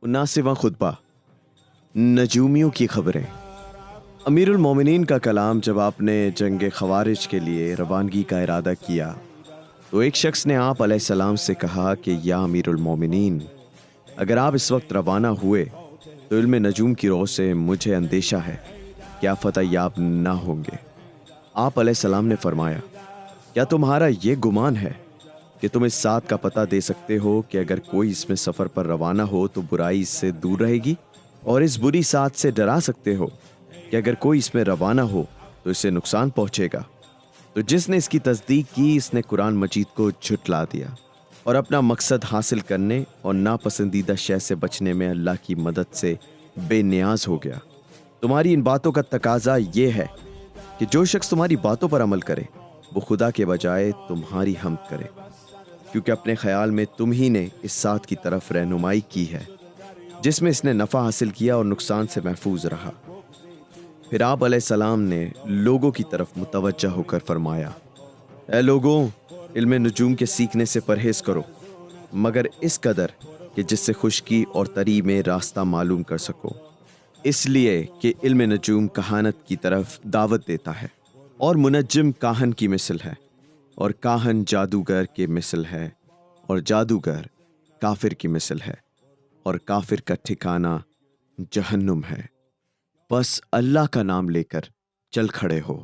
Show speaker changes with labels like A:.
A: 19واں خطبہ، نجومیوں کی خبریں۔ امیر المومنین کا کلام جب آپ نے جنگ خوارج کے لیے روانگی کا ارادہ کیا تو ایک شخص نے آپ علیہ السلام سے کہا کہ یا امیر المومنین، اگر آپ اس وقت روانہ ہوئے تو علم نجوم کی روح سے مجھے اندیشہ ہے کہ آپ فتح یاب نہ ہوں گے۔ آپ علیہ السلام نے فرمایا، کیا تمہارا یہ گمان ہے کہ تم اس ساتھ کا پتہ دے سکتے ہو کہ اگر کوئی اس میں سفر پر روانہ ہو تو برائی اس سے دور رہے گی، اور اس بری ساتھ سے ڈرا سکتے ہو کہ اگر کوئی اس میں روانہ ہو تو اسے نقصان پہنچے گا؟ تو جس نے اس کی تصدیق کی اس نے قرآن مجید کو جھٹلا دیا اور اپنا مقصد حاصل کرنے اور ناپسندیدہ شے سے بچنے میں اللہ کی مدد سے بے نیاز ہو گیا۔ تمہاری ان باتوں کا تقاضا یہ ہے کہ جو شخص تمہاری باتوں پر عمل کرے وہ خدا کے بجائے تمہاری حمد کرے، کیونکہ اپنے خیال میں تم ہی نے اس ساتھ کی طرف رہنمائی کی ہے جس میں اس نے نفع حاصل کیا اور نقصان سے محفوظ رہا۔ پھر آپ علیہ السلام نے لوگوں کی طرف متوجہ ہو کر فرمایا، اے لوگوں، علم نجوم کے سیکھنے سے پرہیز کرو، مگر اس قدر کہ جس سے خشکی اور تری میں راستہ معلوم کر سکو، اس لیے کہ علم نجوم کہانت کی طرف دعوت دیتا ہے، اور منجم کاہن کی مثل ہے، اور کاہن جادوگر کے مثل ہے، اور جادوگر کافر کی مثل ہے، اور کافر کا ٹھکانہ جہنم ہے۔ بس اللہ کا نام لے کر چل کھڑے ہو۔